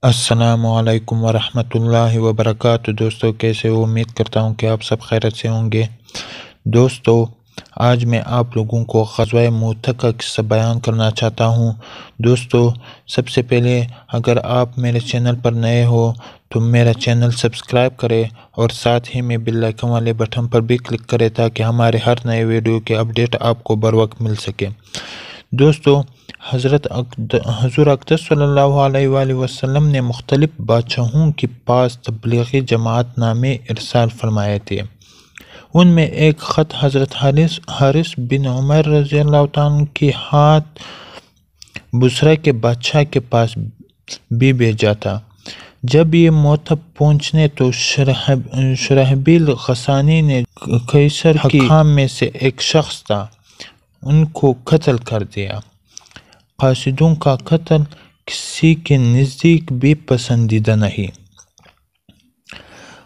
السلام علیکم ورحمۃ اللہ وبرکاتہ۔ دوستو کیسے ہو؟ امید کرتا ہوں کہ آپ سب خیریت سے ہوں گے۔ دوستو آج میں آپ لوگوں کو غزوۂ مؤتہ کا قصہ بیان کرنا چاہتا ہوں۔ دوستو سب سے پہلے اگر آپ میرے چینل پر نئے ہو تو میرا چینل سبسکرائب کرے اور ساتھ ہی میں بیل آئیکن والے بٹن پر بھی کلک کرے تاکہ ہمارے ہر نئے ویڈیو کے اپڈیٹ آپ کو بر وقت مل سکے۔ دوستو حضور اقدس صلی اللہ علیہ وآلہ وسلم نے مختلف بادشاہوں کے پاس تبلیغی جماعت نامے ارسال فرمائے تھے۔ ان میں ایک خط حضرت حارث بن عمر رضی اللہ تعالیٰ عنہ کی ہاتھ بصرہ کے بادشاہ کے پاس بھی بھیجا تھا۔ جب یہ مؤتہ پہنچنے تو شرحبیل غسانی نے قیصر کی حکام میں سے ایک شخص تھا، ان کو قتل کر دیا۔ قاصدوں کا قتل کسی کے نزدیک بھی پسندیدہ نہیں۔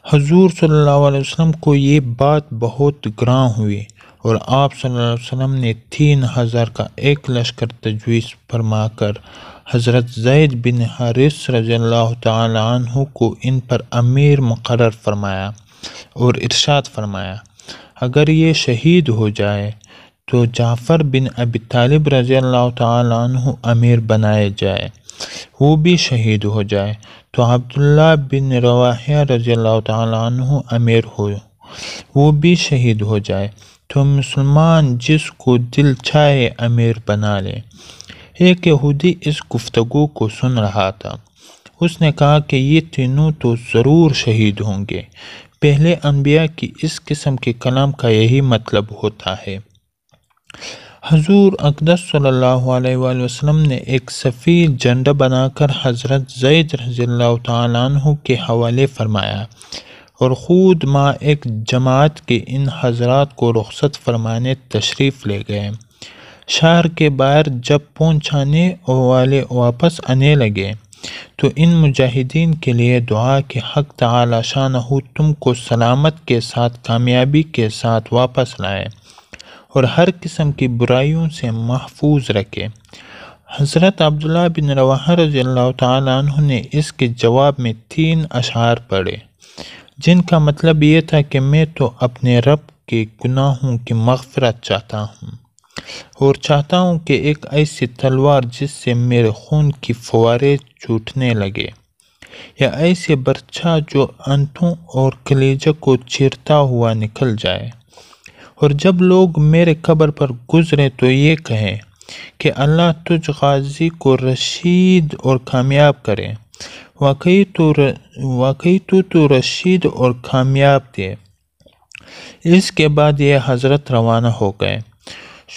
حضور صلی اللہ علیہ وسلم کو یہ بات بہت گراں ہوئی اور آپ صلی اللہ علیہ وسلم نے 3000 کا ایک لشکر تجویز فرما کر حضرت زید بن حارث رضی اللہ تعالی عنہ کو ان پر امیر مقرر فرمایا اور ارشاد فرمایا، اگر یہ شہید ہو جائے تو جعفر بن ابی طالب رضی اللہ تعالی عنہ امیر بنائے جائے، وہ بھی شہید ہو جائے تو عبداللہ بن رواحہ رضی اللہ تعالی عنہ امیر ہو، وہ بھی شہید ہو جائے تو مسلمان جس کو دل چاہے امیر بنا لے۔ ایک یہودی اس گفتگو کو سن رہا تھا، اس نے کہا کہ یہ تینوں تو ضرور شہید ہوں گے، پہلے انبیاء کی اس قسم کے کلام کا یہی مطلب ہوتا ہے۔ حضور اقدس صلی اللہ علیہ وآلہ وسلم نے ایک سفید جھنڈا بنا کر حضرت زید رضی اللہ تعالیٰ عنہ کے حوالے فرمایا اور خود مع ایک جماعت کے ان حضرات کو رخصت فرمانے تشریف لے گئے۔ شہر کے باہر جب پہنچانے والے واپس آنے لگے تو ان مجاہدین کے لیے دعا کہ حق تعالی شانہ تم کو سلامت کے ساتھ کامیابی کے ساتھ واپس لائے اور ہر قسم کی برائیوں سے محفوظ رکھے۔ حضرت عبداللہ بن رواحہ رضی اللہ تعالیٰ عنہ نے اس کے جواب میں 3 اشعار پڑھے، جن کا مطلب یہ تھا کہ میں تو اپنے رب کے گناہوں کی مغفرت چاہتا ہوں اور چاہتا ہوں کہ ایک ایسی تلوار جس سے میرے خون کی فوارے چھوٹنے لگے، یا ایسے برچھا جو انتوں اور کلیجہ کو چیرتا ہوا نکل جائے، اور جب لوگ میرے قبر پر گزرے تو یہ کہیں کہ اللہ تجھ غازی کو رشید اور کامیاب کرے، واقعی تو رشید اور کامیاب تھے۔ اس کے بعد یہ حضرت روانہ ہو گئے۔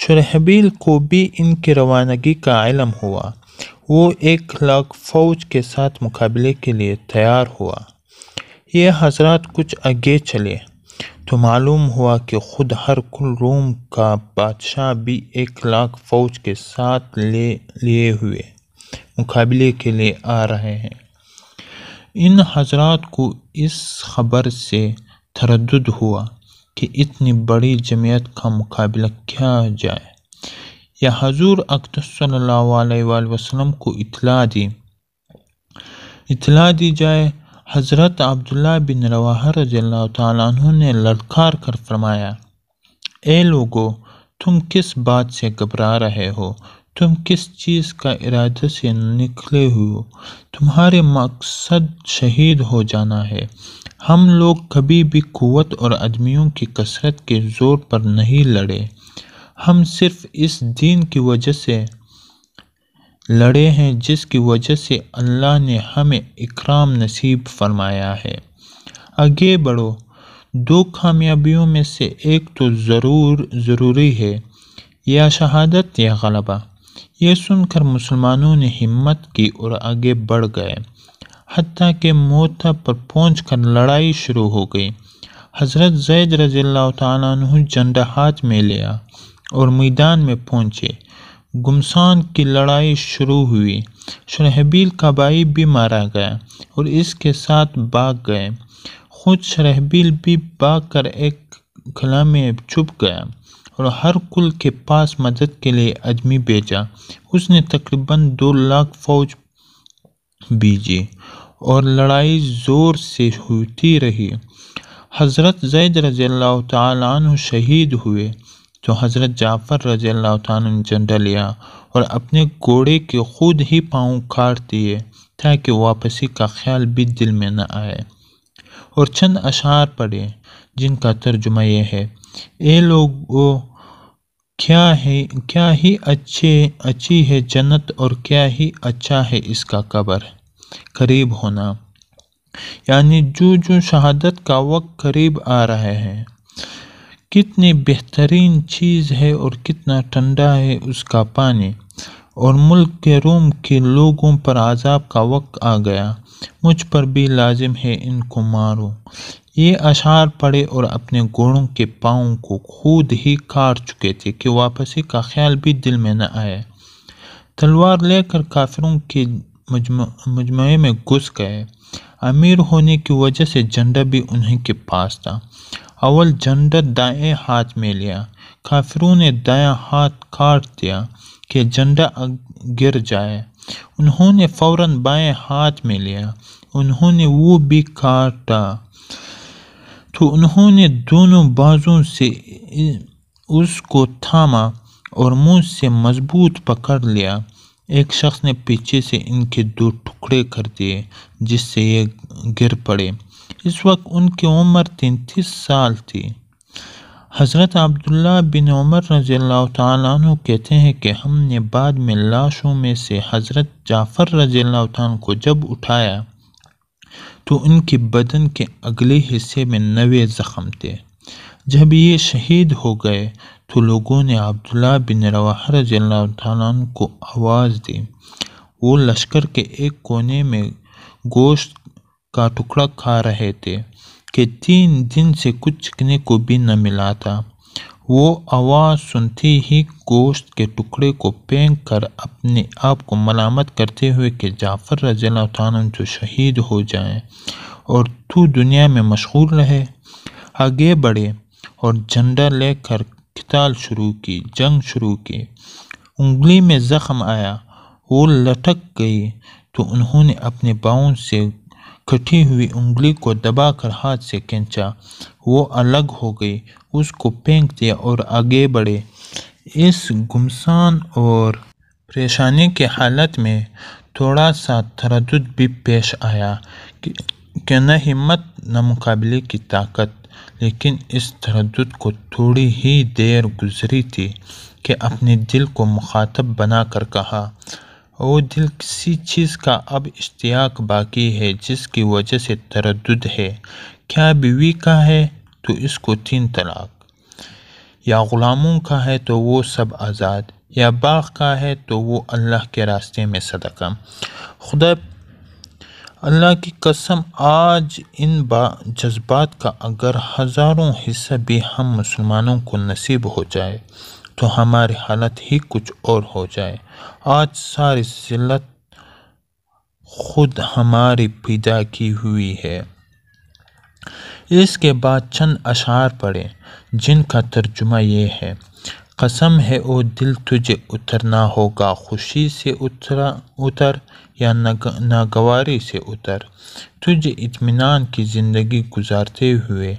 شرحبیل کو بھی ان کی روانگی کا علم ہوا، وہ 1,00,000 فوج کے ساتھ مقابلے کے لیے تیار ہوا۔ یہ حضرات کچھ آگے چلے تو معلوم ہوا کہ خود ہرقل روم کا بادشاہ بھی 1,00,000 فوج کے ساتھ لیے ہوئے مقابلے کے لیے آ رہے ہیں۔ ان حضرات کو اس خبر سے تردد ہوا کہ اتنی بڑی جمعیت کا مقابلہ کیا جائے یا حضور اقدس صلی اللہ علیہ وآلہ وسلم کو اطلاع دی جائے۔ حضرت عبداللہ بن رواحہ رضی اللہ تعالیٰ عنہ نے للکار کر فرمایا، اے لوگو، تم کس بات سے گھبرا رہے ہو؟ تم کس چیز کا ارادہ سے نکلے ہو؟ تمہارے مقصد شہید ہو جانا ہے۔ ہم لوگ کبھی بھی قوت اور آدمیوں کی کثرت کے زور پر نہیں لڑے، ہم صرف اس دین کی وجہ سے لڑے ہیں جس کی وجہ سے اللہ نے ہمیں اکرام نصیب فرمایا ہے۔ آگے بڑھو، 2 کامیابیوں میں سے ایک تو ضروری ہے، یا شہادت یا غلبہ۔ یہ سن کر مسلمانوں نے ہمت کی اور آگے بڑھ گئے، حتیٰ کہ مؤتہ پر پہنچ کر لڑائی شروع ہو گئی۔ حضرت زید رضی اللہ تعالیٰ عنہ جھنڈا ہاتھ میں لیا اور میدان میں پہنچے۔ گھمسان کی لڑائی شروع ہوئی، شرحبیل کا بھائی بھی مارا گیا اور اس کے ساتھ بھاگ گئے۔ خود شرحبیل بھی بھاگ کر ایک خلا میں چھپ گیا اور ہرقل کے پاس مدد کے لیے آدمی بھیجا۔ اس نے تقریباً 2,00,000 فوج بھیجی اور لڑائی زور سے ہوتی رہی۔ حضرت زید رضی اللہ تعالیٰ عنہ شہید ہوئے تو حضرت جعفر رضی اللہ تعالیٰ عنہ نے جھنڈا لیا اور اپنے گھوڑے کے خود ہی پاؤں کاٹ دیے تاکہ واپسی کا خیال بھی دل میں نہ آئے، اور چند اشعار پڑھے جن کا ترجمہ یہ ہے: اے لوگو، کیا ہی اچھی ہے جنت اور کیا ہی اچھا ہے اس کا قبر قریب ہونا، یعنی جو شہادت کا وقت قریب آ رہا ہے، کتنی بہترین چیز ہے اور کتنا ٹھنڈا ہے اس کا پانی، اور ملک کے روم کے لوگوں پر عذاب کا وقت آ گیا، مجھ پر بھی لازم ہے ان کو مارو۔ یہ اشعار پڑھے اور اپنے گھوڑوں کے پاؤں کو خود ہی کاٹ چکے تھے کہ واپسی کا خیال بھی دل میں نہ آئے۔ تلوار لے کر کافروں کے مجموعے میں گھس گئے۔ امیر ہونے کی وجہ سے جھنڈا بھی انہی کے پاس تھا۔ اول جھنڈا دائیں ہاتھ میں لیا، کافروں نے دایاں ہاتھ کاٹ دیا کہ جھنڈا گر جائے۔ انہوں نے فوراً بائیں ہاتھ میں لیا، انہوں نے وہ بھی کاٹا تو انہوں نے دونوں بازوں سے اس کو تھاما اور منہ سے مضبوط پکڑ لیا۔ ایک شخص نے پیچھے سے ان کے 2 ٹکڑے کر دیے جس سے یہ گر پڑے۔ اس وقت ان کی عمر 33 سال تھی۔ حضرت عبداللہ بن عمر رضی اللہ تعالیٰ عنہ کہتے ہیں کہ ہم نے بعد میں لاشوں میں سے حضرت جعفر رضی اللہ تعالیٰ عنہ کو جب اٹھایا تو ان کے بدن کے اگلے حصے میں 9 زخم تھے۔ جب یہ شہید ہو گئے تو لوگوں نے عبداللہ بن رواحہ رضی اللہ تعالیٰ عنہ کو آواز دی۔ وہ لشکر کے ایک کونے میں گوشت کا ٹکڑا کھا رہے تھے کہ 3 دن سے کچھ چکھنے کو بھی نہ ملا تھا۔ وہ آواز سنتے ہی گوشت کے ٹکڑے کو پھینک کر اپنے آپ کو ملامت کرتے ہوئے کہ جعفر رضی اللہ تعالیٰ عنہ تو شہید ہو جائیں اور تو دنیا میں مشغول رہے، آگے بڑھے اور جھنڈا لے کر جنگ شروع کی۔ انگلی میں زخم آیا، وہ لٹک گئی تو انہوں نے اپنے پاؤں سے کٹی ہوئی انگلی کو دبا کر ہاتھ سے کھینچا، وہ الگ ہو گئی، اس کو پھینک دیا اور آگے بڑھے۔ اس گمسان اور پریشانی کی حالت میں تھوڑا سا تردد بھی پیش آیا کہ نہ ہمت نہ مقابلے کی طاقت، لیکن اس تردد کو تھوڑی ہی دیر گزری تھی کہ اپنے دل کو مخاطب بنا کر کہا، او دل، کسی چیز کا اب اشتیاق باقی ہے جس کی وجہ سے تردد ہے؟ کیا بیوی کا ہے تو اس کو 3 طلاق، یا غلاموں کا ہے تو وہ سب آزاد، یا باغ کا ہے تو وہ اللہ کے راستے میں صدقہ۔ خدا اللہ کی قسم، آج ان جذبات کا اگر 1000 حصہ بھی ہم مسلمانوں کو نصیب ہو جائے تو ہماری حالت ہی کچھ اور ہو جائے۔ آج ساری ذلت خود ہماری پیدا کی ہوئی ہے۔ اس کے بعد چند اشعار پڑھے جن کا ترجمہ یہ ہے: قسم ہے او دل تجھے اترنا ہوگا، خوشی سے اتر یا ناگواری سے اتر، تجھے اطمینان کی زندگی گزارتے ہوئے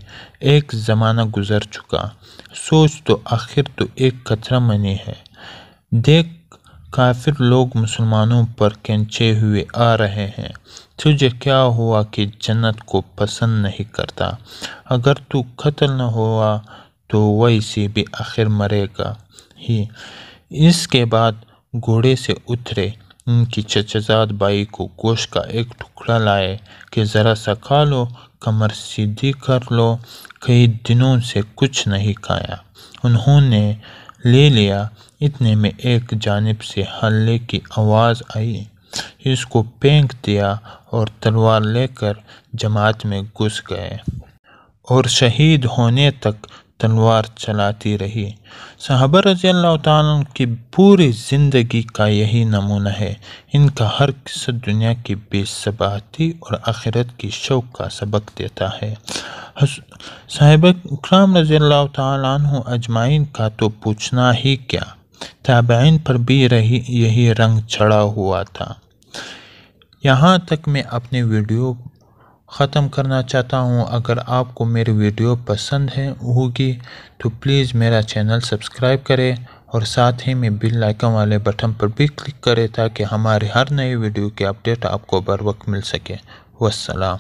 ایک زمانہ گزر چکا، سوچ تو آخر تو ایک قطرہ منی ہے، دیکھ کافر لوگ مسلمانوں پر کھینچے ہوئے آ رہے ہیں، تجھے کیا ہوا کہ جنت کو پسند نہیں کرتا، اگر تو قتل نہ ہوا تو ویسے بھی آخر مرے گا ہی۔ اس کے بعد گھوڑے سے اترے، ان کی چچزاد بائی کو گوشت کا ایک ٹکڑا لائے کہ ذرا سا کھا لو، کمر سیدھی کر لو، کئی دنوں سے کچھ نہیں کھایا۔ انہوں نے لے لیا، اتنے میں ایک جانب سے ہلے کی آواز آئی، اس کو پھینک دیا اور تلوار لے کر جماعت میں گھس گئے اور شہید ہونے تک تلوار چلاتی رہی۔ صحابہ رضی اللہ تعالیٰ عنہ کی پوری زندگی کا یہی نمونہ ہے۔ ان کا ہر قصہ دنیا کی بے ثباتی اور آخرت کی شوق کا سبق دیتا ہے۔ صحابہ کرام رضی اللہ تعالیٰ عنہ اجمعین کا تو پوچھنا ہی کیا، تابعین پر بھی یہی رنگ چڑھا ہوا تھا۔ یہاں تک میں اپنے ویڈیو ختم کرنا چاہتا ہوں۔ اگر آپ کو میری ویڈیو پسند ہوگی تو پلیز میرا چینل سبسکرائب کریں اور ساتھ ہی میں بیل آئیکن والے بٹن پر بھی کلک کریں تاکہ ہمارے ہر نئے ویڈیو کی اپڈیٹ آپ کو بر وقت مل سکے۔ والسلام۔